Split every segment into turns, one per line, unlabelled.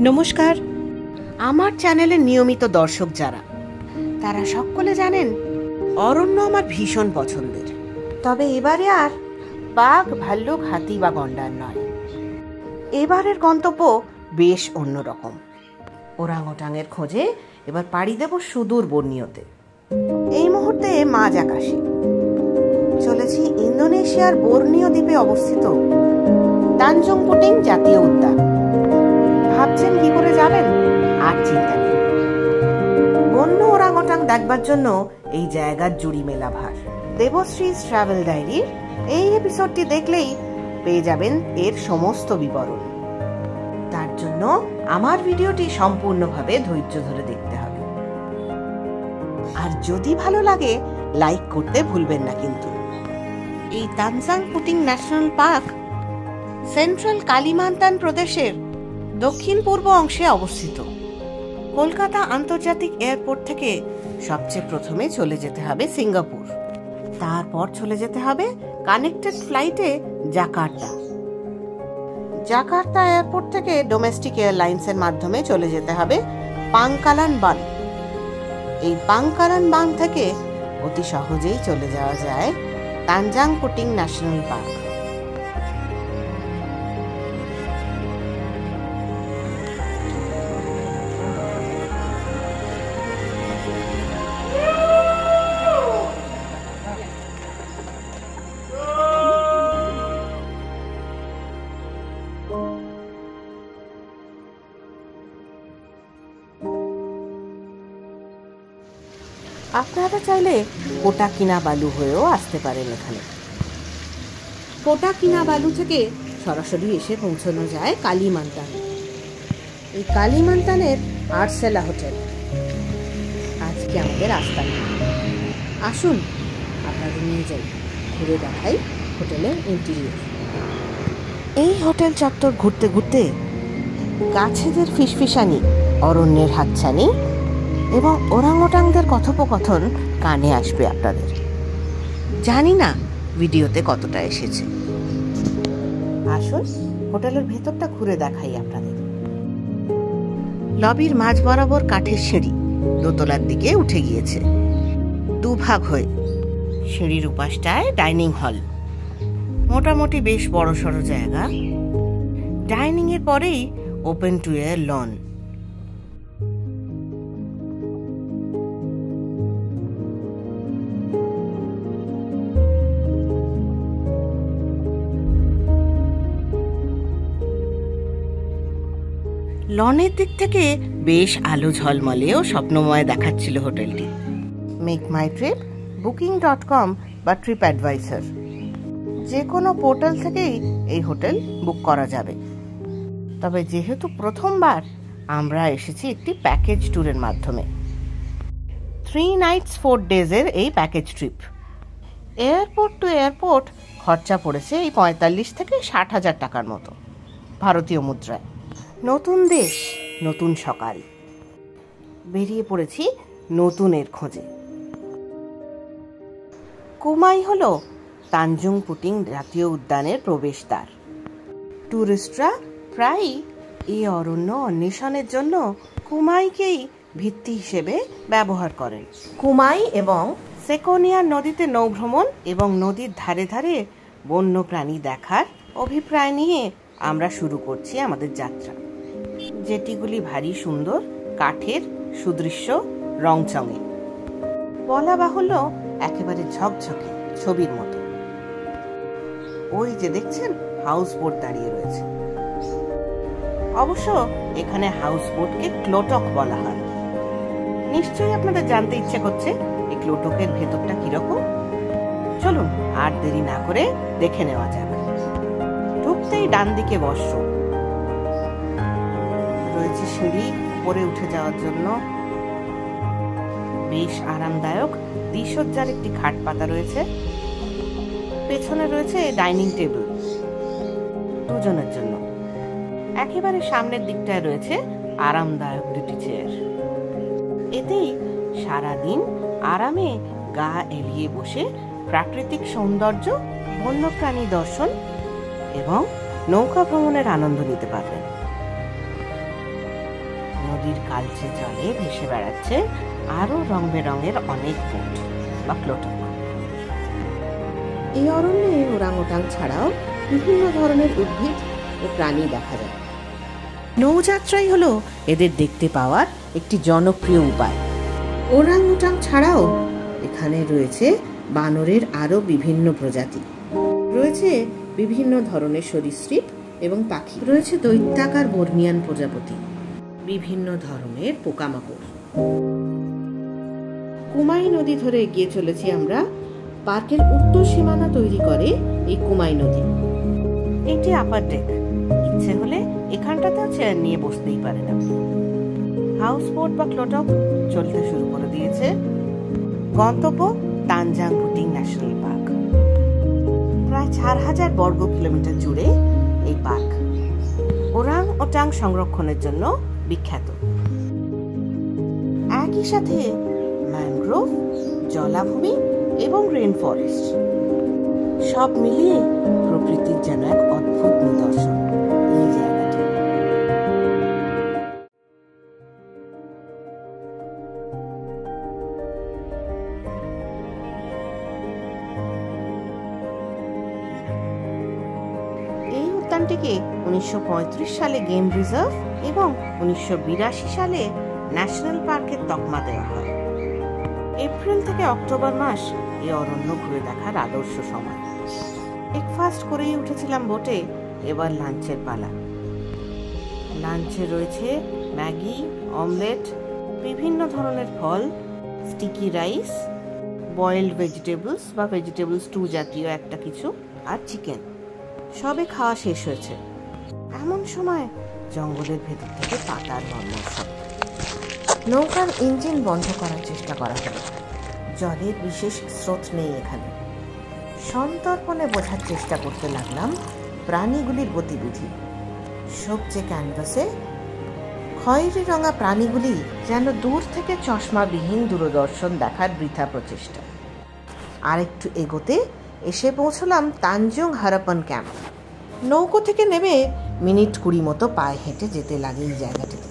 নমস্কার। আমার চ্যানেলের নিয়মিত দর্শক যারা, তারা সকলে জানেন অরণ্য আমার ভীষণ পছন্দের। তবে এবারে আর বাঘ, ভাল্লুক, হাতি বা গন্ডার নয়। এবারের গন্তব্য বেশ অন্যরকম। ওরাংওটাংয়ের খোঁজে এবার পাড়ি দেব সুদূর বর্নিওতে। এই মুহূর্তে মাঝ আকাশে চলেছি ইন্দোনেশিয়ার বর্নিও দ্বীপে অবস্থিত তানজং পুটিং জাতীয় উদ্যান। ভাবছেন কি করে যাবেন? আর চিন্তা নেই, বন্য ওরাংওটাং দেখবার জন্য এই জায়গার জুড়ি মেলা ভার। দেবশ্রীজ ট্রাভেল ডায়েরির এই এপিসোডটি দেখলেই পেয়ে যাবেন এর সমস্ত বিবরণ। তার জন্য আমার ভিডিওটি সম্পূর্ণভাবে ধৈর্য ধরে দেখতে হবে। আর যদি ভালো লাগে লাইক করতে ভুলবেন না কিন্তু। এই তানজাং পুটিং ন্যাশনাল পার্ক সেন্ট্রাল কালিমান্তান প্রদেশের দক্ষিণ পূর্ব অংশে অবস্থিত। কলকাতা আন্তর্জাতিক এয়ারপোর্ট থেকে সবচেয়ে প্রথমে চলে যেতে হবে সিঙ্গাপুর, তারপর চলে যেতে হবে কানেক্টেড ফ্লাইটে জাকার্তা। জাকার্তা এয়ারপোর্ট থেকে ডোমেস্টিক এয়ারলাইন্সের মাধ্যমে চলে যেতে হবে পাংকালান বান। এই পাংকালান বান থেকে অতি সহজেই চলে যাওয়া যায় তানজাং পুটিং ন্যাশনাল পার্ক। আপনারা চাইলে কোটা কিনাবালু হয়েও আসতে পারেন এখানে। কোটা কিনাবালু থেকে সরাসরি এসে পৌঁছানো যায় কালিমান্তান। এই কালিমান্তানের আরসেলা হোটেল আজকে আমাদের আস্তানা। আসুন আপনাদের নিয়ে যাই, ঘুরে দেখাই হোটেলের ইন্টেরিয়র। এই হোটেল চত্বর ঘুরতে ঘুরতে গাছেদের ফিসফিসানি, অরণ্যের হাতছানি এবং ওরাংওটাংদের কথোপকথন কানে আসবে আপনাদের। জানি না ভিডিওতে কতটা এসেছে। আসুন হোটেলের ভেতরটা ঘুরে দেখাই আপনাদের। লবির মাঝ বরাবর কাঠের সিঁড়ি দোতলার দিকে উঠে গিয়েছে দুভাগ হয়ে। সিঁড়ির উপাসটায় ডাইনিং হল, মোটামুটি বেশ বড়সড় জায়গা। ডাইনিং এর পরেই ওপেন টু এয়ার লন। লনের দিক থেকে বেশ আলো ঝলমলে ও স্বপ্নময় দেখাচ্ছিল হোটেলটি। মেক মাই ট্রিপ, বুকিং.com বা ট্রিপ অ্যাডভাইসার যে কোনো পোর্টাল থেকেই এই হোটেল বুক করা যাবে। তবে যেহেতু প্রথমবার আমরা এসেছি একটি প্যাকেজ ট্যুরের মাধ্যমে। 3 nights 4 days-এর এই package trip. Airport two airport খরচা পড়েছে এই 45 থেকে 60,000 টাকার মতো ভারতীয় মুদ্রায়। নতুন দেশ, নতুন সকাল, বেরিয়ে পড়েছি নতুনের খোঁজে। কুমাই হলো তানজং পুটিং জাতীয় উদ্যানের প্রবেশদ্বার। টুরিস্টরা প্রায়ই এই অরণ্য অন্বেষণের জন্য কুমাইকেই ভিত্তি হিসেবে ব্যবহার করেন। কুমাই এবং সেকোনিয়ার নদীতে নৌভ্রমণ এবং নদীর ধারে ধারে বন্য প্রাণী দেখার অভিপ্রায় নিয়ে আমরা শুরু করছি আমাদের যাত্রা, যেটিগুলি ভারী সুন্দর, কাঠের, সুদৃশ্য, রংচঙে, বলা বাহুল্য একেবারে ঝকঝকে ছবির মতো। ওই যে দেখছেন হাউস বোট দাঁড়িয়ে রয়েছে। অবশ্য এখানে হাউস বোটকে ক্লোটক বলা হয়। নিশ্চয়ই আপনাদের জানতে ইচ্ছে করছে এই ক্লোটকের ভেতরটা কিরকম। চলুন আর দেরি না করে দেখে নেওয়া যাক। ঢুকতেই ডান দিকে ওয়াশরুম রয়েছে, সিঁড়ি উপরে উঠে যাওয়ার জন্য। বেশ আরামদায়ক দ্বিসজ্জার একটি খাট পাতা রয়েছে। পেছনে রয়েছে ডাইনিং টেবিল দুজনের জন্য। একেবারে সামনের দিকটায় রয়েছে আরামদায়ক দুটি চেয়ার। এতেই সারাদিন আরামে গা এলিয়ে বসে প্রাকৃতিক সৌন্দর্য, বন্যপ্রাণী দর্শন এবং নৌকা ভ্রমণের আনন্দ নিতে পারবেন। নদীর কালচে জলে ভেসে বেড়াচ্ছে আরো রং বেরঙের অনেক বোট বা প্লোটক। এই অরণ্যে ওরাংওটাং ছাড়াও বিভিন্ন ধরনের উদ্ভিদ ও প্রাণী দেখা যায়। নৌযাত্রাই হলো এদের দেখতে পাওয়ার একটি জনপ্রিয় উপায়। ওরাংওটাং ছাড়াও এখানে রয়েছে বানরের আরো বিভিন্ন প্রজাতি, রয়েছে বিভিন্ন ধরনের সরীসৃপ এবং পাখি, রয়েছে দৈত্যাকার বর্মিয়ান প্রজাপতি, বিভিন্ন ধরনের পোকামাকড়। কুমাই নদী ধরে এগিয়ে চলেছি আমরা। পার্কের উত্তর সীমানা তৈরি করে এই কুমাই নদী। এটি আপার ডেক, ইচ্ছে হলে এখানটাতেও চেয়ার নিয়ে বসতেই পারেন আপনি। হাউস বোট বা ক্লোটক চলতে শুরু করে দিয়েছে। গন্তব্য তানজাং পুটিং ন্যাশনাল পার্ক। প্রায় 4000 বর্গ কিলোমিটার জুড়ে এই পার্ক ওরাং ওটাং সংরক্ষণের জন্য বিখ্যাত। একই সাথে ম্যানগ্রোভ, জলাভূমি এবং রেন ফরেস্ট সব মিলিয়ে প্রকৃতির যেন এক অদ্ভুত নিদর্শন এই জায়গাটি। এই উদ্যানটিকে 1935 সালে গেম রিজার্ভ এবং 1982 সালে ন্যাশনাল পার্কের তকমা দেওয়া হয়। এপ্রিল থেকে অক্টোবর মাস এই অরণ্য ঘুরে দেখার আদর্শ সময়। ব্রেকফাস্ট করেই উঠেছিলাম বোটে, এবার লাঞ্চের পালা। লাঞ্চে রয়েছে ম্যাগি, অমলেট, বিভিন্ন ধরনের ফল, স্টিকি রাইস, বয়েলড ভেজিটেবলস বা ভেজিটেবল স্টু জাতীয় একটা কিছু, আর চিকেন। সবে খাওয়া শেষ হয়েছে। এমন সময় জঙ্গলের ভেতর থেকে পাতার বর্ণার শব্দ। নৌকার ইঞ্জিন বন্ধ করার চেষ্টা করা হলো। জলের বিশেষ স্রোত নেই এখানে। সন্তর্পণে বোঝার চেষ্টা করতে লাগলাম প্রাণীগুলির গতিবিধি। সবচে ক্যানভাসে খয়েরি রঙা প্রাণীগুলি যেন দূর থেকে চশমাবিহীন দূরদর্শন দেখার বৃথা প্রচেষ্টা। আর একটু এগোতে এসে পৌঁছলাম তানজুং হারাপন ক্যাম্প। নৌকো থেকে নেমে মিনিট 20 মতো পায়ে হেঁটে যেতে লাগে এই জায়গাটিতে।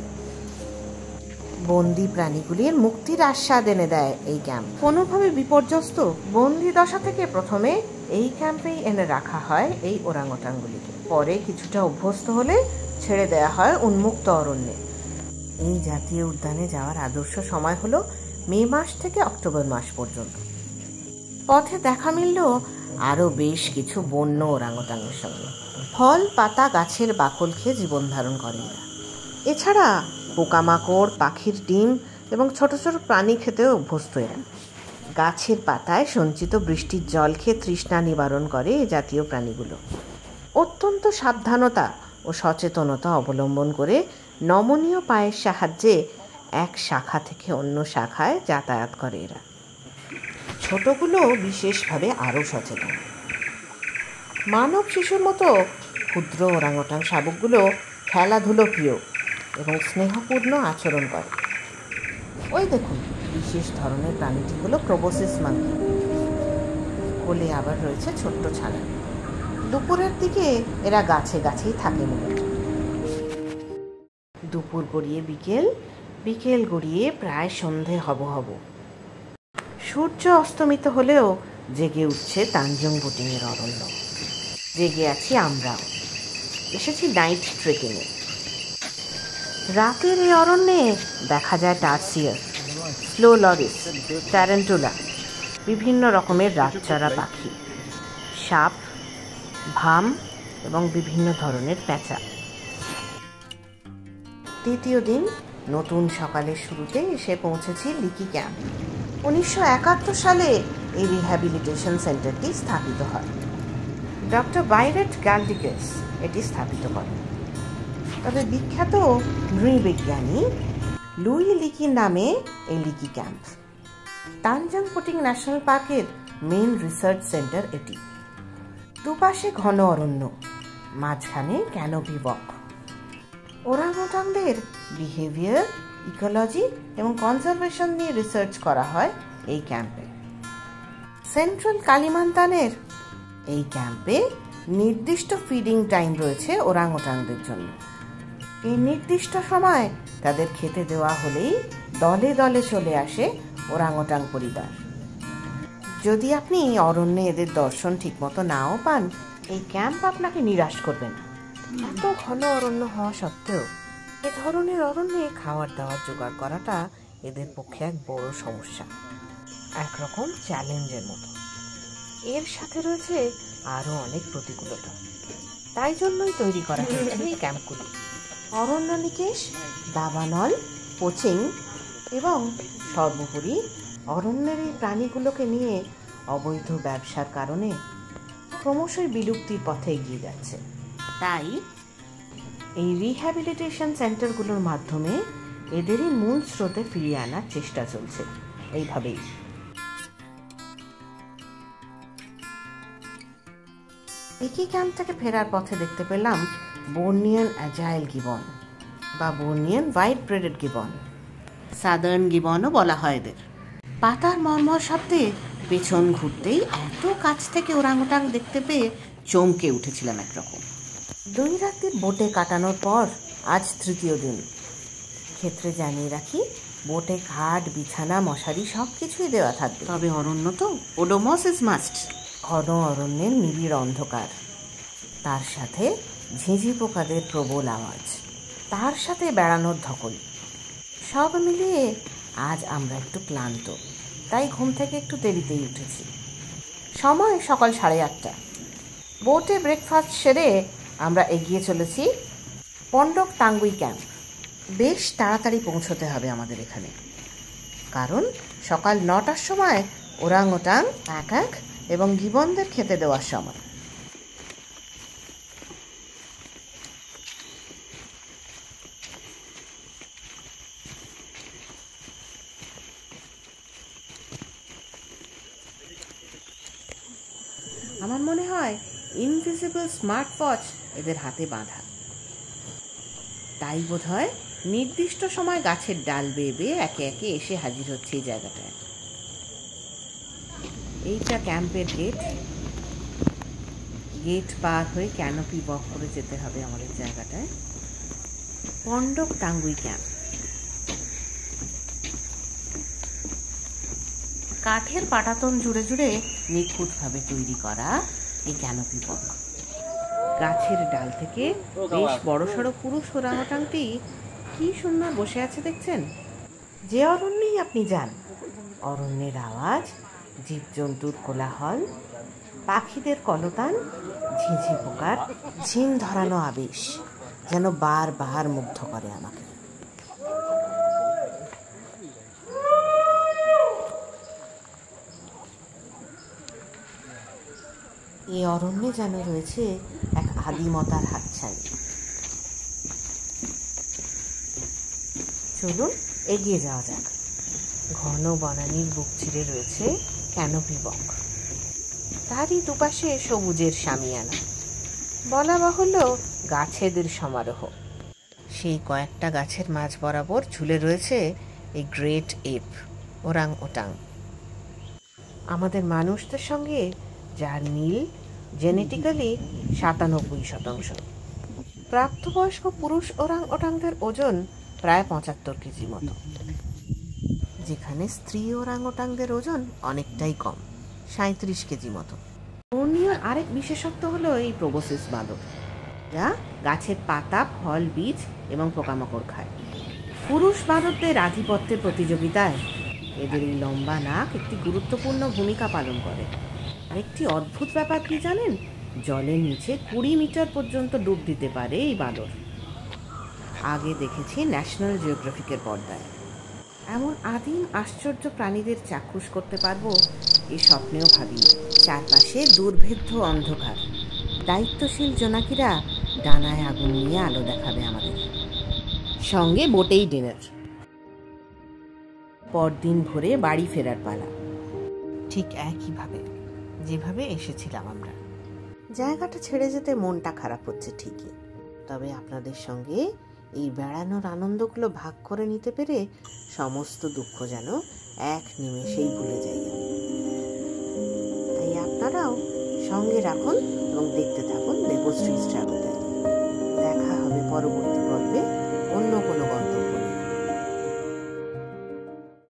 বন্দি প্রাণীগুলির মুক্তির আস্বাদ এনে দেয় এই ক্যাম্প। কোনোভাবে বিপর্যস্ত বন্দি দশা থেকে প্রথমে এই ক্যাম্পেই এনে রাখা হয় এই ওরাংওটাংগুলিকে। পরে কিছুটা অভ্যস্ত হলে ছেড়ে দেয়া হয় উন্মুক্ত অরণ্যে। এই জাতীয় উদ্যানে যাওয়ার আদর্শ সময় হলো মে মাস থেকে অক্টোবর মাস পর্যন্ত। পথে দেখা মিলল আরো বেশ কিছু বন্য ওরাংওটাংয়ের সঙ্গে। ফল, পাতা, গাছের বাকল খেয়ে জীবন ধারণ করে এরা। এছাড়া পোকামাকড়, পাখির ডিম এবং ছোট ছোট প্রাণী খেতেও অভ্যস্ত এরা। গাছের পাতায় সঞ্চিত বৃষ্টির জল খেয়ে তৃষ্ণা নিবারণ করে এ জাতীয় প্রাণীগুলো। অত্যন্ত সাবধানতা ও সচেতনতা অবলম্বন করে নমনীয় পায়ের সাহায্যে এক শাখা থেকে অন্য শাখায় যাতায়াত করে এরা। ছোটগুলো বিশেষভাবে আরও সচেতন। মানব শিশুর মতো ক্ষুদ্র ওরাংওটাং শাবকগুলো খেলাধুলো প্রিয় এবং স্নেহপূর্ণ আচরণ করে। ওই দেখুন, বিশেষ ধরনের প্রাণীটি হলো প্রবোসিস মাঙ্কি। কোলে আবার রয়েছে ছোট্ট ছানা। দুপুরের দিকে এরা গাছে গাছেই থাকে মূলত। দুপুর গড়িয়ে বিকেল, বিকেল গড়িয়ে প্রায় সন্ধে হব। সূর্য অস্তমিত হলেও জেগে উঠছে তানজুং পুটিংয়ের অরণ্য। জেগে আছি আমরাও। এসেছি নাইট ট্রেকিংয়ে। রাতের এই অরণ্যে দেখা যায় টার্সিয়ার, স্লো লরিস, ট্যারেন্টুলা, বিভিন্ন রকমের রাতচরা পাখি, সাপ, ভাম এবং বিভিন্ন ধরনের পেঁচা। দ্বিতীয় দিন নতুন সকালের শুরুতে এসে পৌঁছেছি লিকি ক্যাম্প। 1971 সালে এই রিহ্যাবিলিটেশন সেন্টারটি স্থাপিত হয়। ডক্টর বাইরেট গ্যালডিকেস এটি স্থাপিত করেন। তবে বিখ্যাত নৃবিজ্ঞানী লুই লিকি নামে এই লিকি ক্যাম্প। তানজাং পুটিং ন্যাশনাল পার্কের মেন রিসার্চ সেন্টার এটি। দুপাশে ঘন অরণ্য, মাঝখানে ক্যানোপি ওয়াক। ওরাংওটাংদের বিহেভিয়ার, ইকোলজি এবং কনজারভেশন নিয়ে রিসার্চ করা হয় এই ক্যাম্পে। সেন্ট্রাল কালিমান্তানের এই ক্যাম্পে নির্দিষ্ট ফিডিং টাইম রয়েছে ওরাংওটাংদের জন্য। এই নির্দিষ্ট সময় তাদের খেতে দেওয়া হলেই দলে দলে চলে আসে ওরাংওটাং পরিবার। যদি আপনি অরণ্যে এদের দর্শন ঠিকমতো নাও পান, এই ক্যাম্প আপনাকে নিরাশ করবে না। এত ঘন অরণ্য হওয়া সত্ত্বেও এ ধরনের অরণ্যে খাবার দাবার জোগাড় করাটা এদের পক্ষে এক বড় সমস্যা, একরকম চ্যালেঞ্জের মতো। এর সাথে রয়েছে আরো অনেক প্রতিকূলতা। তাই জন্যই তৈরি করা হয়েছে এই ক্যাম্পগুলি। অরণ্য নিকেশ, দাবানল, পোচিং এবং সর্বোপরি অরণ্যের এই প্রাণীগুলোকে নিয়ে অবৈধ ব্যবসার কারণে ক্রমশই বিলুপ্তির পথে এগিয়ে যাচ্ছে। তাই এই রিহ্যাবিলিটেশন সেন্টারগুলোর মাধ্যমে এদেরই মূল স্রোতে ফিরিয়ে আনার চেষ্টা চলছে। এইভাবেই একই ক্যাম্প থেকে ফেরার পথে দেখতে পেলাম বর্নিয়ান অ্যাজাইল গিবন বা বর্নিয়ান হোয়াইট ব্রেডেড গিবন, সাদার্ন গিবনও বলা হয় এদের। পাতার মর্মর শব্দে পেছন ঘুরতেই এত কাছ থেকে ওরাংওটাং দেখতে পেয়ে চমকে উঠেছিলাম একরকম। 2 রাতের বোটে কাটানোর পর আজ তৃতীয় দিন। ক্ষেত্রে জানিয়ে রাখি, বোটে খাট, বিছানা, মশারি সব কিছুই দেওয়া থাকবে। তবে অরণ্য তো ওডোমস ইজ মাস্ট। ঘন অরণ্যের নিবিড় অন্ধকার, তার সাথে ঝিঁঝি পোকাদের প্রবল আওয়াজ, তার সাথে বেড়ানোর ধকল, সব মিলিয়ে আজ আমরা একটু ক্লান্ত। তাই ঘুম থেকে একটু দেরিতেই উঠেছি। সময় সকাল 8:30। বোটে ব্রেকফাস্ট সেরে আমরা এগিয়ে চলেছি পন্ডক তাঙ্গুই ক্যাম্প। বেশ তাড়াতাড়ি পৌঁছতে হবে আমাদের এখানে, কারণ সকাল 9টার সময় ওরাংওটাং, প্যাকাক এবং গিবনদের খেতে দেওয়ার সময়। আমার মনে হয় ইনভিজিবল স্মার্ট ওয়াচ এদের হাতে বাঁধা। তাই বোধ হয় নির্দিষ্ট সময় গাছের ডাল বেয়ে বেয়ে একে একে এসে হাজির হচ্ছে এই জায়গাটায়। এইটা ক্যাম্পের গেট। গেট পার হয়ে ক্যানোপি ওয়াক করে যেতে হবে আমাদের জায়গাটায়। পন্ডক তাঙ্গুই ক্যাম্প। কাঠের পাটাতন জুড়ে জুড়ে নিখুঁতভাবে তৈরি করা এই ক্যানোপি ওয়াক। গাছের ডাল থেকে বেশ বড়সড় পুরুষ ওরাংওটাংটি কি সুন্দর বসে আছে দেখছেন। যে অরণ্যেই আপনি যান, অরণ্যের আওয়াজ, জীবজন্তুর কোলাহল, পাখিদের কলতান, ঝিঁঝি পোকার ঝিম ধরানো আবেশ যেন বারবার মুগ্ধ করে আমাকে। এই অরণ্যে যেন রয়েছে এক আদিমতার হাতছানি। চলুন এগিয়ে যাওয়া যাক। ঘন বনানীর বুক চিরে রয়েছে ক্যানোপি ওয়াক। তারই দুপাশে সবুজের শামিয়ানা, বলা বাহুল্য গাছেদের সমারোহ। সেই কয়েকটা গাছের মাঝ বরাবর ঝুলে রয়েছে এই গ্রেট এপ ওরাংওটাং। আমাদের মানুষদের সঙ্গে যার মিল জেনেটিক্যালি 97%। প্রাপ্তবয়স্ক পুরুষ ওরাংওটাংদের ওজন প্রায় 75 কেজি মতো, যেখানে স্ত্রী ওরাংওটাংদের ওজন অনেকটাই কম, 37 কেজি মতো। বর্নিয়ার আরেক বিশেষত্ব হলো এই প্রোবোসিস বাঁদর, যা গাছের পাতা, ফল, বীজ এবং পোকামাকড় খায়। পুরুষ বাঁদরদের আধিপত্যের প্রতিযোগিতায় এদের এই লম্বা নাক একটি গুরুত্বপূর্ণ ভূমিকা পালন করে। আরেকটি অদ্ভুত ব্যাপার কি জানেন, জলের নিচে 20 মিটার পর্যন্ত ডুব দিতে পারে এই বাঁদর। আগে দেখেছি ন্যাশনাল জিওগ্রাফিকের পর্দায়। এমন আদিম আশ্চর্য প্রাণীদের চাক্ষুষ করতে পারবো এই স্বপ্নেও ভাবিনি। চারপাশে দুর্ভেদ্য অন্ধকার। দায়িত্বশীল জোনাকিরা ডানায় আগুন নিয়ে আলো দেখাবে আমাদের। সঙ্গে বোটেই ডিনার। পরদিন ভোরে বাড়ি ফেরার পালা, ঠিক একইভাবে যেভাবে এসেছিলাম আমরা। জায়গাটা ছেড়ে যেতে মনটা খারাপ হচ্ছে ঠিকই, তবে আপনাদের সঙ্গে এই বেড়ানোর আনন্দগুলো ভাগ করে নিতে পেরে সমস্ত দুঃখ যেন এক নিমেষেই ভুলে যাই। তাই আপনারাও সঙ্গে রাখুন এবং দেখতে থাকুন দেবশ্রী ট্রাভেল ডায়েরি। দেখা হবে পরবর্তী